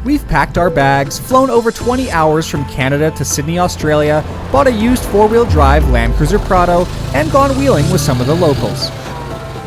We've packed our bags, flown over 20 hours from Canada to Sydney, Australia, bought a used four-wheel drive Land Cruiser Prado, and gone wheeling with some of the locals.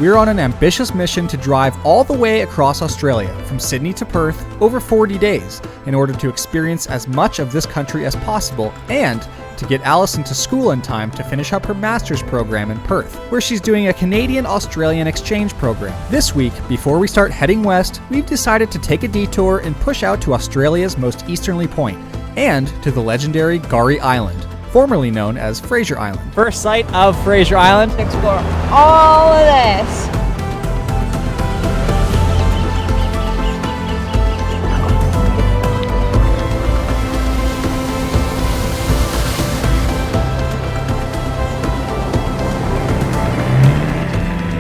We're on an ambitious mission to drive all the way across Australia, from Sydney to Perth, over 40 days, in order to experience as much of this country as possible and to get Allison to school in time to finish up her master's program in Perth, where she's doing a Canadian-Australian exchange program. This week, before we start heading west, we've decided to take a detour and push out to Australia's most easterly point, and to the legendary Garry Island, formerly known as Fraser Island. First sight of Fraser Island. Explore all of this.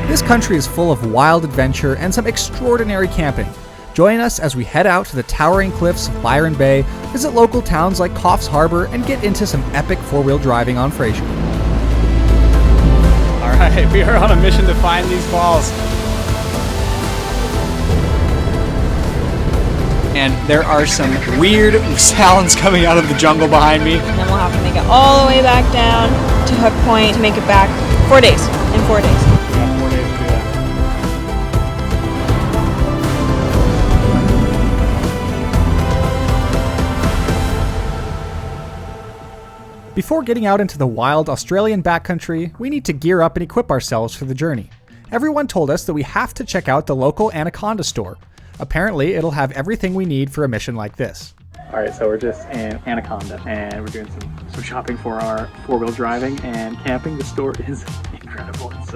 This country is full of wild adventure and some extraordinary camping. Join us as we head out to the towering cliffs of Byron Bay, visit local towns like Coffs Harbour, and get into some epic four-wheel driving on Fraser. Alright, we are on a mission to find these falls. And there are some weird sounds coming out of the jungle behind me. And then we'll have to make it all the way back down to Hook Point to make it back 4 days, in 4 days. Yeah, 4 days to do that. Before getting out into the wild Australian backcountry, we need to gear up and equip ourselves for the journey. Everyone told us that we have to check out the local Anaconda store. Apparently, it'll have everything we need for a mission like this. Alright, so we're just in Anaconda and we're doing some shopping for our four-wheel driving and camping. The store is incredible. It's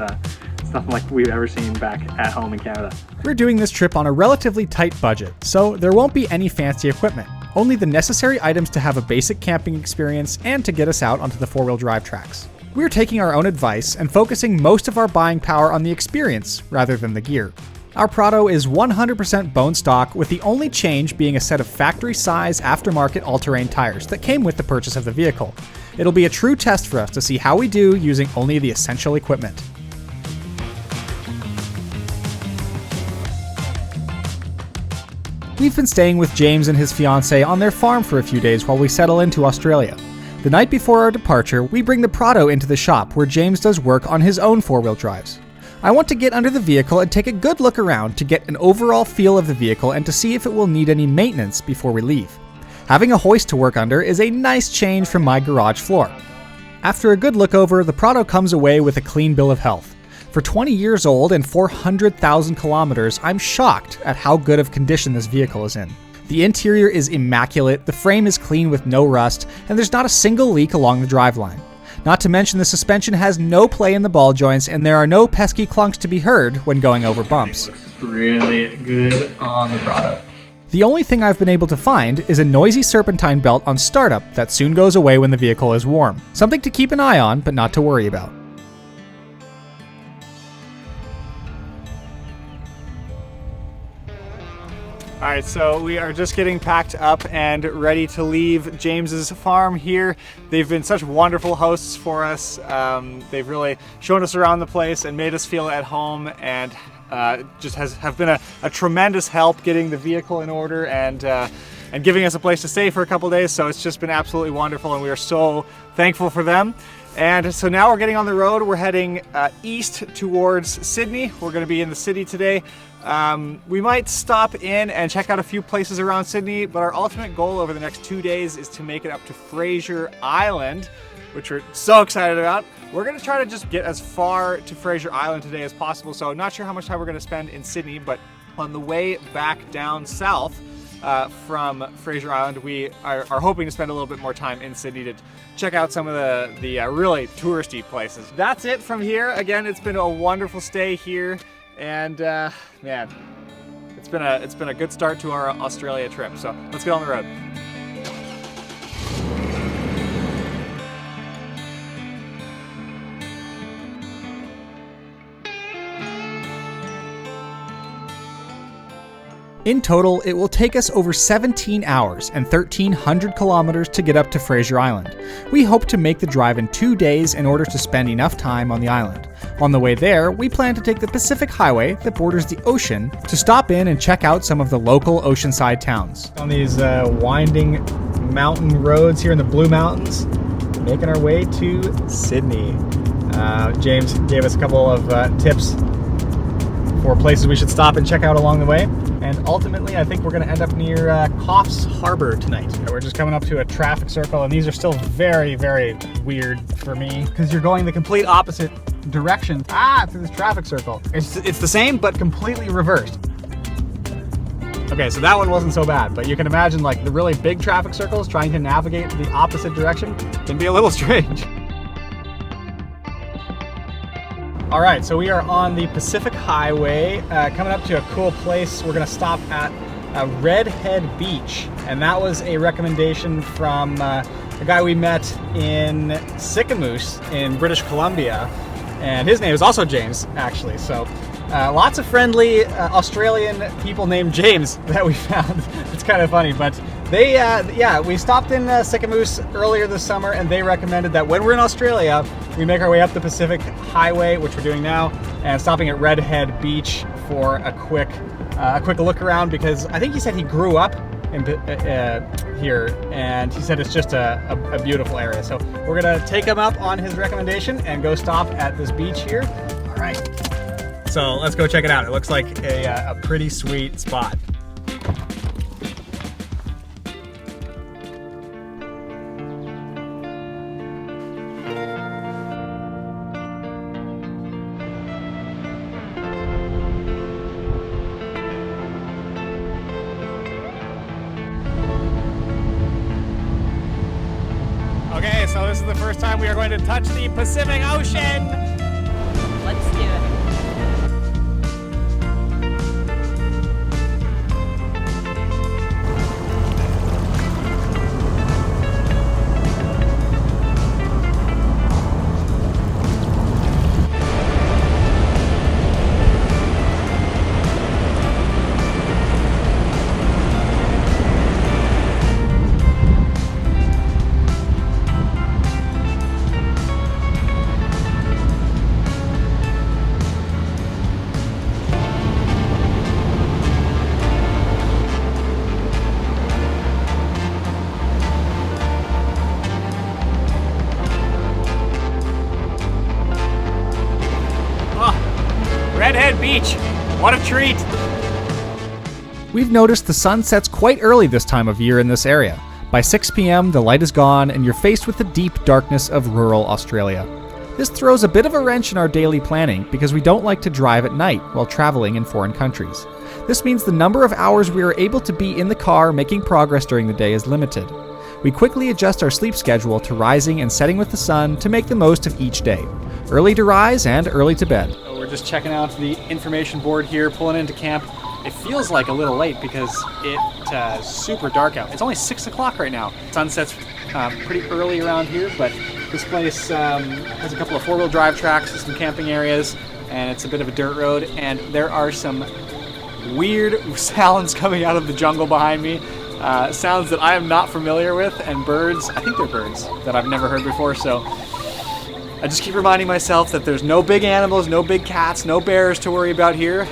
nothing like we've ever seen back at home in Canada. We're doing this trip on a relatively tight budget, so there won't be any fancy equipment. Only the necessary items to have a basic camping experience and to get us out onto the four-wheel drive tracks. We're taking our own advice and focusing most of our buying power on the experience rather than the gear. Our Prado is 100% bone stock, with the only change being a set of factory-size aftermarket all-terrain tires that came with the purchase of the vehicle. It'll be a true test for us to see how we do using only the essential equipment. We've been staying with James and his fiancée on their farm for a few days while we settle into Australia. The night before our departure, we bring the Prado into the shop where James does work on his own four-wheel drives. I want to get under the vehicle and take a good look around to get an overall feel of the vehicle and to see if it will need any maintenance before we leave. Having a hoist to work under is a nice change from my garage floor. After a good look over, the Prado comes away with a clean bill of health. For 20 years old and 400,000 kilometers, I'm shocked at how good of condition this vehicle is in. The interior is immaculate, the frame is clean with no rust, and there's not a single leak along the driveline. Not to mention the suspension has no play in the ball joints, and there are no pesky clunks to be heard when going over bumps. Really good on the Prado. The only thing I've been able to find is a noisy serpentine belt on startup that soon goes away when the vehicle is warm. Something to keep an eye on, but not to worry about. Alright, so we are just getting packed up and ready to leave James's farm here. They've been such wonderful hosts for us. They've really shown us around the place and made us feel at home, and just have been a tremendous help getting the vehicle in order and giving us a place to stay for a couple days. So it's just been absolutely wonderful, and we are so thankful for them. And so now we're getting on the road. We're heading east towards Sydney. We're going to be in the city today. We might stop in and check out a few places around Sydney, but our ultimate goal over the next 2 days is to make it up to Fraser Island, which we're so excited about. We're going to try to just get as far to Fraser Island today as possible, so not sure how much time we're going to spend in Sydney, but on the way back down south from Fraser Island, we are hoping to spend a little bit more time in Sydney to check out some of the really touristy places. That's it from here. Again, it's been a wonderful stay here, and man, it's been a good start to our Australia trip. So let's get on the road. In total, it will take us over 17 hours and 1,300 kilometers to get up to Fraser Island. We hope to make the drive in 2 days in order to spend enough time on the island. On the way there, we plan to take the Pacific Highway that borders the ocean to stop in and check out some of the local oceanside towns. On these winding mountain roads here in the Blue Mountains, making our way to Sydney. James gave us a couple of tips for places we should stop and check out along the way. And ultimately, I think we're going to end up near Coffs Harbour tonight. We're just coming up to a traffic circle, and these are still very, very weird for me because you're going the complete opposite direction through this traffic circle. It's the same, but completely reversed. Okay, so that one wasn't so bad, but you can imagine like the really big traffic circles trying to navigate the opposite direction can be a little strange. All right, so we are on the Pacific Highway, coming up to a cool place. We're gonna stop at Redhead Beach, and that was a recommendation from a guy we met in Sicamous in British Columbia, and his name is also James, actually. So lots of friendly Australian people named James that we found. It's kind of funny, but they, we stopped in Sicamous earlier this summer, and they recommended that when we're in Australia, we make our way up the Pacific Highway, which we're doing now, and stopping at Redhead Beach for a quick look around, because I think he said he grew up in here, and he said it's just a beautiful area. So we're gonna take him up on his recommendation and go stop at this beach here. All right, so let's go check it out. It looks like a pretty sweet spot. Okay, so this is the first time we are going to touch the Pacific Ocean. Let's do it. Redhead Beach, what a treat! We've noticed the sun sets quite early this time of year in this area. By 6 p.m., the light is gone and you're faced with the deep darkness of rural Australia. This throws a bit of a wrench in our daily planning because we don't like to drive at night while traveling in foreign countries. This means the number of hours we are able to be in the car making progress during the day is limited. We quickly adjust our sleep schedule to rising and setting with the sun to make the most of each day. Early to rise and early to bed. We're just checking out the information board here, pulling into camp. It feels like a little late because it's super dark out. It's only 6 o'clock right now. Sunset's pretty early around here, but this place has a couple of four-wheel drive tracks and some camping areas, and it's a bit of a dirt road, and there are some weird sounds coming out of the jungle behind me. Sounds that I am not familiar with, and birds, I think they're birds that I've never heard before, so I just keep reminding myself that there's no big animals, no big cats, no bears to worry about here.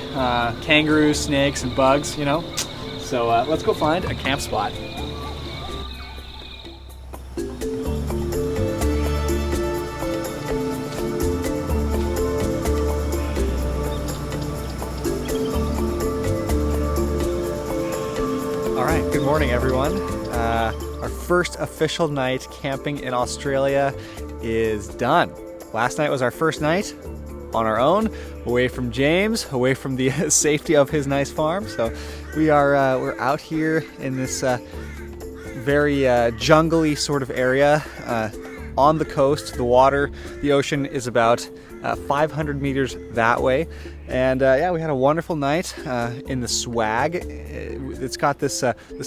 Kangaroos, snakes, and bugs, you know. So let's go find a camp spot. All right, good morning, everyone. Our first official night camping in Australia is done. Last night was our first night on our own, away from James, away from the safety of his nice farm. So we're out here in this very jungly sort of area on the coast. The water, the ocean is about 500 meters that way. And we had a wonderful night in the swag. It's got this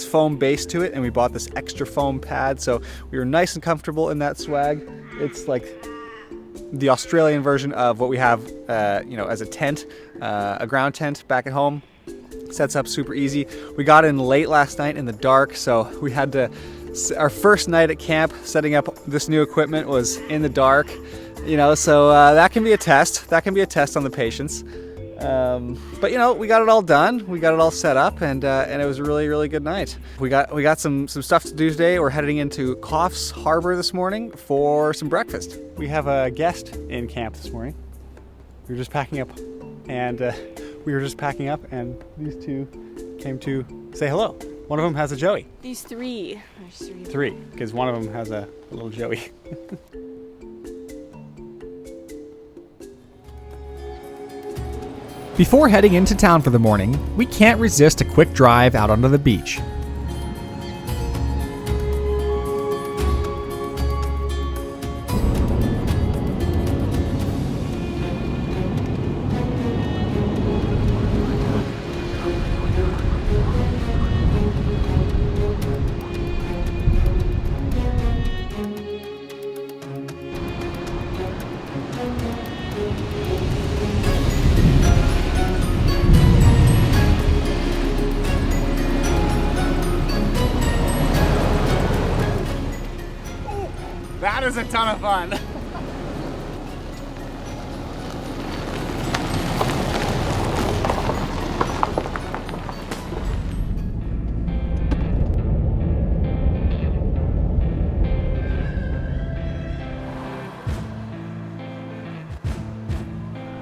foam base to it, and we bought this extra foam pad, so we were nice and comfortable in that swag. It's like the Australian version of what we have, as a tent, a ground tent back at home. Sets up super easy. We got in late last night in the dark, so we had to, our first night at camp setting up this new equipment was in the dark, you know, so that can be a test. That can be a test on the patience. But you know, we got it all done. We got it all set up, and it was a really, really good night. We got some stuff to do today. We're heading into Coffs Harbour this morning for some breakfast. We have a guest in camp this morning. We were just packing up, and these two came to say hello. One of them has a Joey. These three. There's Three, because one of them has a little Joey. Before heading into town for the morning, we can't resist a quick drive out onto the beach. That is a ton of fun.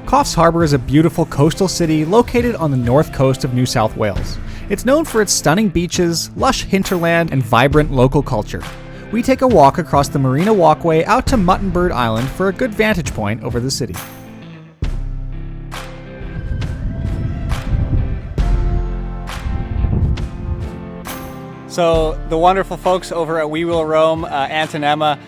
Coffs Harbour is a beautiful coastal city located on the north coast of New South Wales. It's known for its stunning beaches, lush hinterland, and vibrant local culture. We take a walk across the Marina Walkway out to Muttonbird Island for a good vantage point over the city. So the wonderful folks over at We Will Roam, Ant and Emma,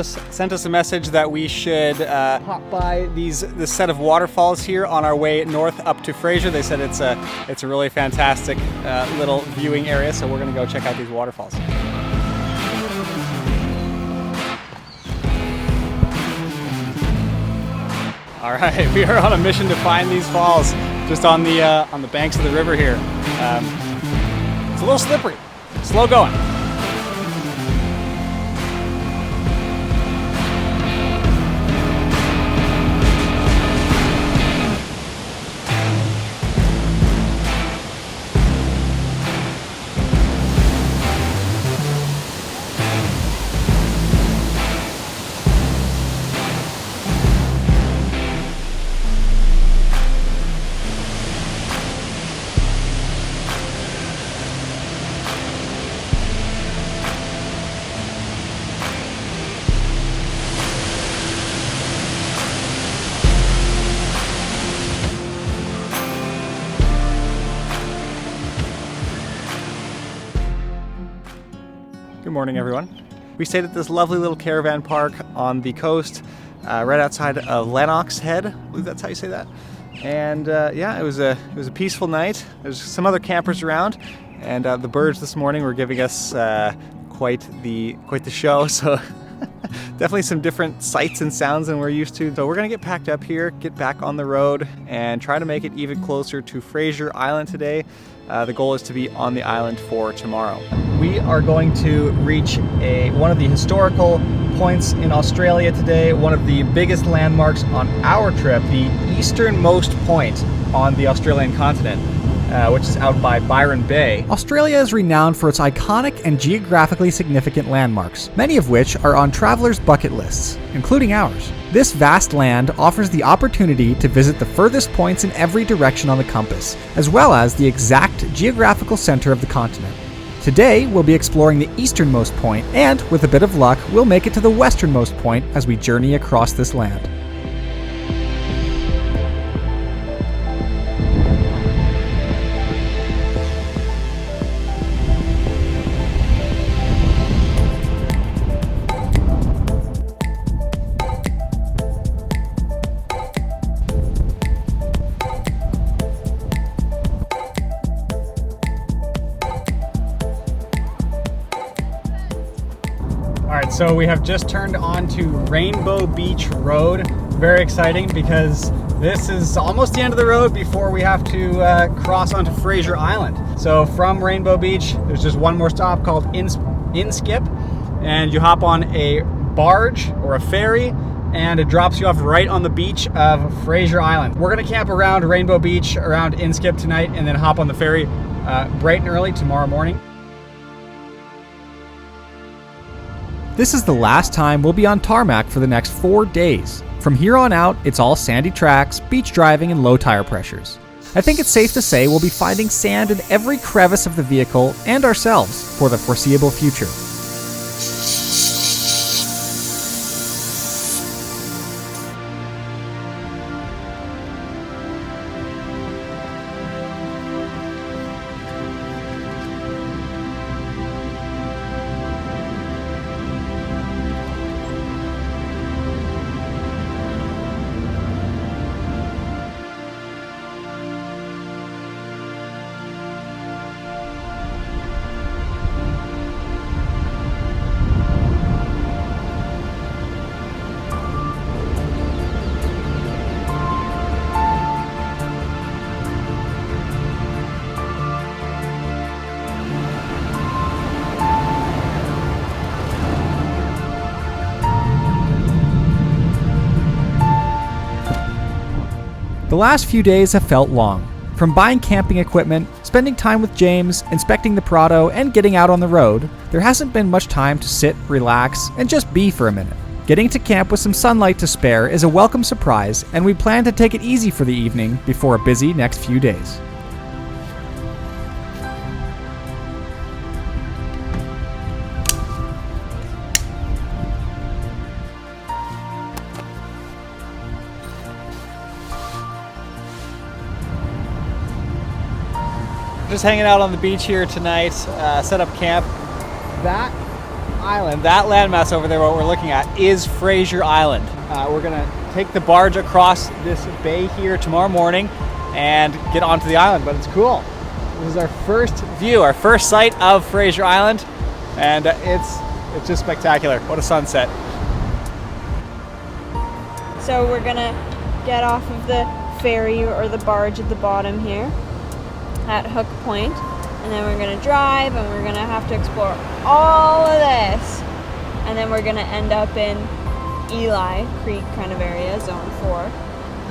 sent us a message that we should hop by this set of waterfalls here on our way north up to Fraser. They said it's a really fantastic little viewing area, so we're gonna go check out these waterfalls. All right, we are on a mission to find these falls, just on the banks of the river here. It's a little slippery, slow going. Good morning, everyone. We stayed at this lovely little caravan park on the coast, right outside of Lennox Head. I believe that's how you say that. And yeah, it was a peaceful night. There's some other campers around, and the birds this morning were giving us quite the show. So definitely some different sights and sounds than we're used to. So we're gonna get packed up here, get back on the road, and try to make it even closer to Fraser Island today. The goal is to be on the island for tomorrow. We are going to reach one of the historical points in Australia today, one of the biggest landmarks on our trip, the easternmost point on the Australian continent, which is out by Byron Bay. Australia is renowned for its iconic and geographically significant landmarks, many of which are on travelers' bucket lists, including ours. This vast land offers the opportunity to visit the furthest points in every direction on the compass, as well as the exact geographical center of the continent. Today, we'll be exploring the easternmost point, and with a bit of luck, we'll make it to the westernmost point as we journey across this land. So we have just turned onto Rainbow Beach Road. Very exciting because This is almost the end of the road before we have to cross onto Fraser Island. So from Rainbow Beach, there's just one more stop called Inskip, and you hop on a barge or a ferry, and it drops you off right on the beach of Fraser Island. We're gonna camp around Rainbow Beach, around Inskip tonight, and then hop on the ferry bright and early tomorrow morning. This is the last time we'll be on tarmac for the next 4 days. From here on out, it's all sandy tracks, beach driving, and low tire pressures. I think it's safe to say we'll be finding sand in every crevice of the vehicle and ourselves for the foreseeable future. The last few days have felt long. From buying camping equipment, spending time with James, inspecting the Prado, and getting out on the road, there hasn't been much time to sit, relax, and just be for a minute. Getting to camp with some sunlight to spare is a welcome surprise, and we plan to take it easy for the evening before a busy next few days. Just hanging out on the beach here tonight, set up camp. That island, that landmass over there, what we're looking at, is Fraser Island. We're gonna take the barge across this bay here tomorrow morning and get onto the island, but it's cool. This is our first view, our first sight of Fraser Island, and it's just spectacular. What a sunset. So we're gonna get off of the ferry or the barge at the bottom here at Hook Point, and then we're gonna drive, and we're gonna have to explore all of this, and then we're gonna end up in Eli Creek kind of area, zone 4,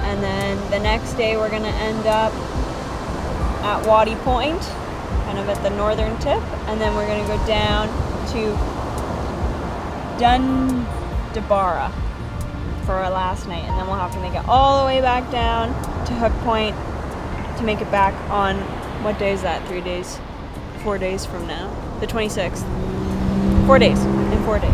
and then the next day we're gonna end up at Waddy Point, kind of at the northern tip, and then we're gonna go down to Dundabara for our last night, and then we'll have to make it all the way back down to Hook Point to make it back on, what day is that? 3 days? 4 days from now? The 26th. 4 days. In 4 days.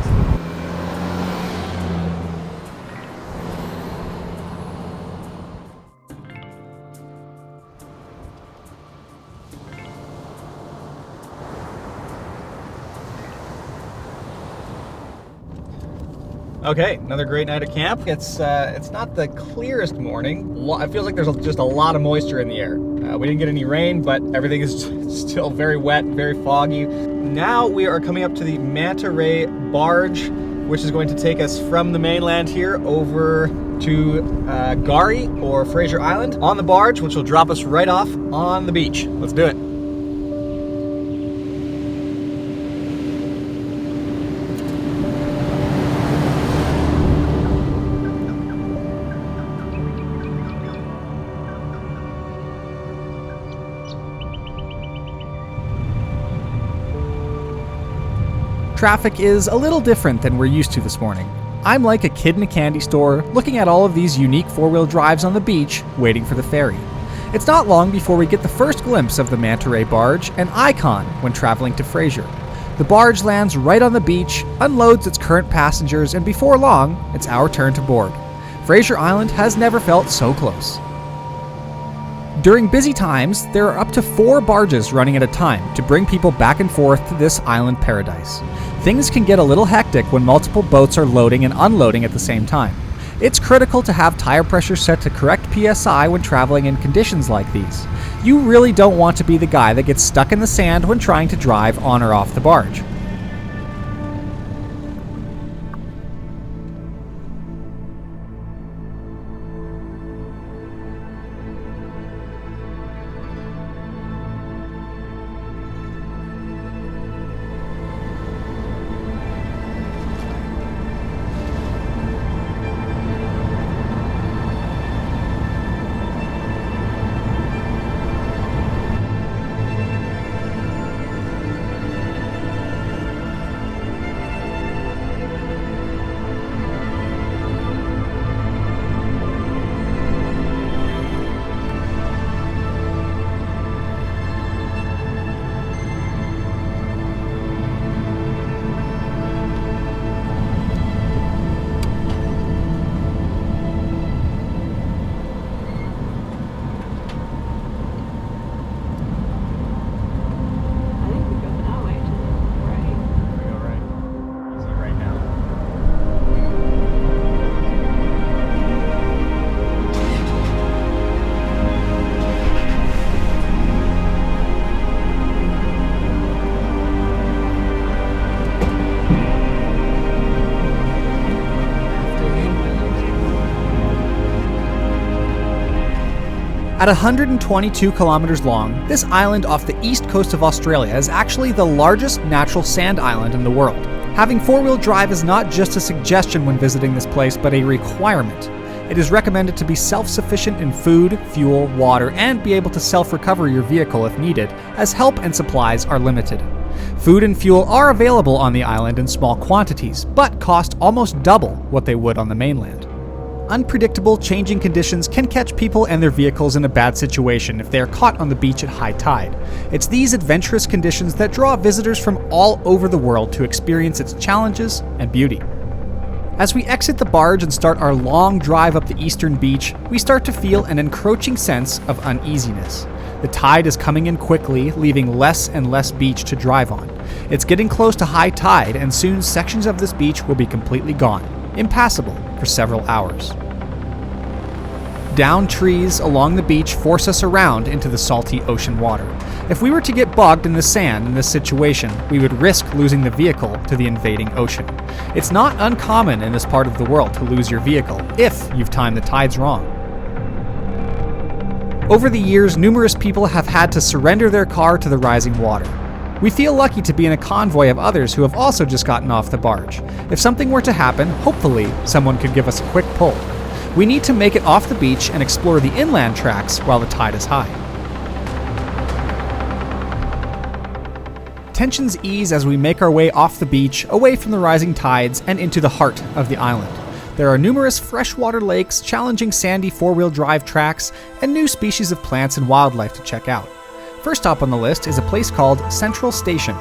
Okay, another great night of camp. It's not the clearest morning. It feels like there's just a lot of moisture in the air. We didn't get any rain, but everything is still very wet, very foggy. Now we are coming up to the Manta Ray Barge, which is going to take us from the mainland here over to Gari or Fraser Island on the barge, which will drop us right off on the beach. Let's do it. Traffic is a little different than we're used to this morning. I'm like a kid in a candy store, looking at all of these unique four-wheel drives on the beach, waiting for the ferry. It's not long before we get the first glimpse of the Manta Ray Barge, an icon when traveling to Fraser. The barge lands right on the beach, unloads its current passengers, and before long, it's our turn to board. Fraser Island has never felt so close. During busy times, there are up to 4 barges running at a time to bring people back and forth to this island paradise. Things can get a little hectic when multiple boats are loading and unloading at the same time. It's critical to have tire pressure set to correct PSI when traveling in conditions like these. You really don't want to be the guy that gets stuck in the sand when trying to drive on or off the barge. At 122 kilometers long, this island off the east coast of Australia is actually the largest natural sand island in the world. Having four-wheel drive is not just a suggestion when visiting this place, but a requirement. It is recommended to be self-sufficient in food, fuel, water, and be able to self-recover your vehicle if needed, as help and supplies are limited. Food and fuel are available on the island in small quantities, but cost almost double what they would on the mainland. Unpredictable, changing conditions can catch people and their vehicles in a bad situation if they are caught on the beach at high tide. It's these adventurous conditions that draw visitors from all over the world to experience its challenges and beauty. As we exit the barge and start our long drive up the eastern beach, we start to feel an encroaching sense of uneasiness. The tide is coming in quickly, leaving less and less beach to drive on. It's getting close to high tide, and soon sections of this beach will be completely gone, impassable for several hours. Downed trees along the beach force us around into the salty ocean water. If we were to get bogged in the sand in this situation, we would risk losing the vehicle to the invading ocean. It's not uncommon in this part of the world to lose your vehicle if you've timed the tides wrong. Over the years, numerous people have had to surrender their car to the rising water. We feel lucky to be in a convoy of others who have also just gotten off the barge. If something were to happen, hopefully someone could give us a quick pull. We need to make it off the beach and explore the inland tracks while the tide is high. Tensions ease as we make our way off the beach, away from the rising tides, and into the heart of the island. There are numerous freshwater lakes, challenging sandy four-wheel drive tracks, and new species of plants and wildlife to check out. First up on the list is a place called Central Station.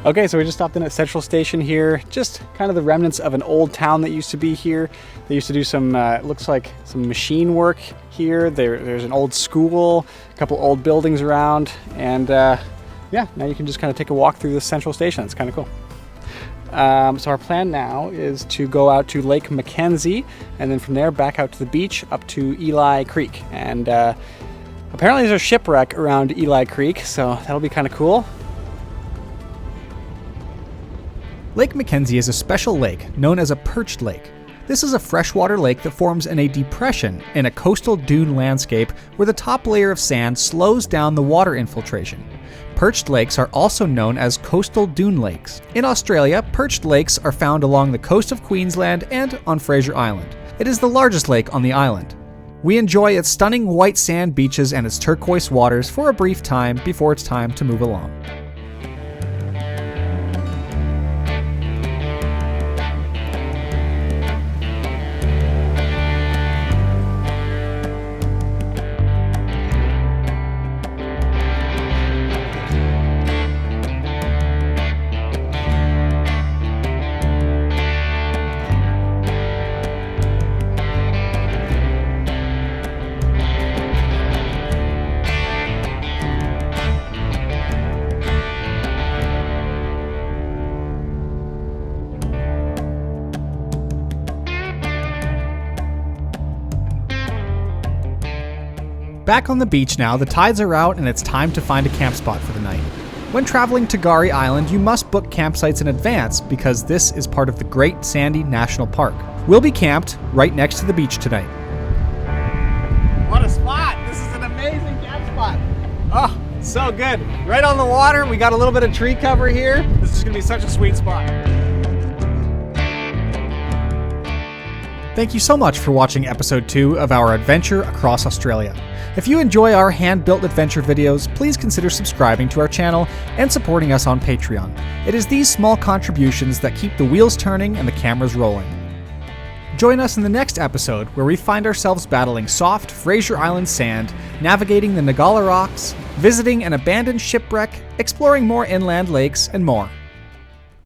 Okay, so we just stopped in at Central Station here, just kind of the remnants of an old town that used to be here. They used to do some, looks like some machine work here. There's an old school, a couple old buildings around, and yeah, now you can just kind of take a walk through the Central Station. It's kind of cool. So our plan now is to go out to Lake Mackenzie, and then from there back out to the beach up to Eli Creek. And apparently there's a shipwreck around Eli Creek, so that'll be kind of cool. Lake Mackenzie is a special lake known as a perched lake. This is a freshwater lake that forms in a depression in a coastal dune landscape where the top layer of sand slows down the water infiltration. Perched lakes are also known as coastal dune lakes. In Australia, perched lakes are found along the coast of Queensland and on Fraser Island. It is the largest lake on the island. We enjoy its stunning white sand beaches and its turquoise waters for a brief time before it's time to move along. Back on the beach now, the tides are out and it's time to find a camp spot for the night. When traveling to Gari Island, you must book campsites in advance because this is part of the Great Sandy National Park. We'll be camped right next to the beach tonight. What a spot! This is an amazing camp spot. Oh, so good. Right on the water. We got a little bit of tree cover here. This is going to be such a sweet spot. Thank you so much for watching episode 2 of our adventure across Australia. If you enjoy our hand-built adventure videos, please consider subscribing to our channel and supporting us on Patreon. It is these small contributions that keep the wheels turning and the cameras rolling. Join us in the next episode where we find ourselves battling soft Fraser Island sand, navigating the Ngala Rocks, visiting an abandoned shipwreck, exploring more inland lakes, and more.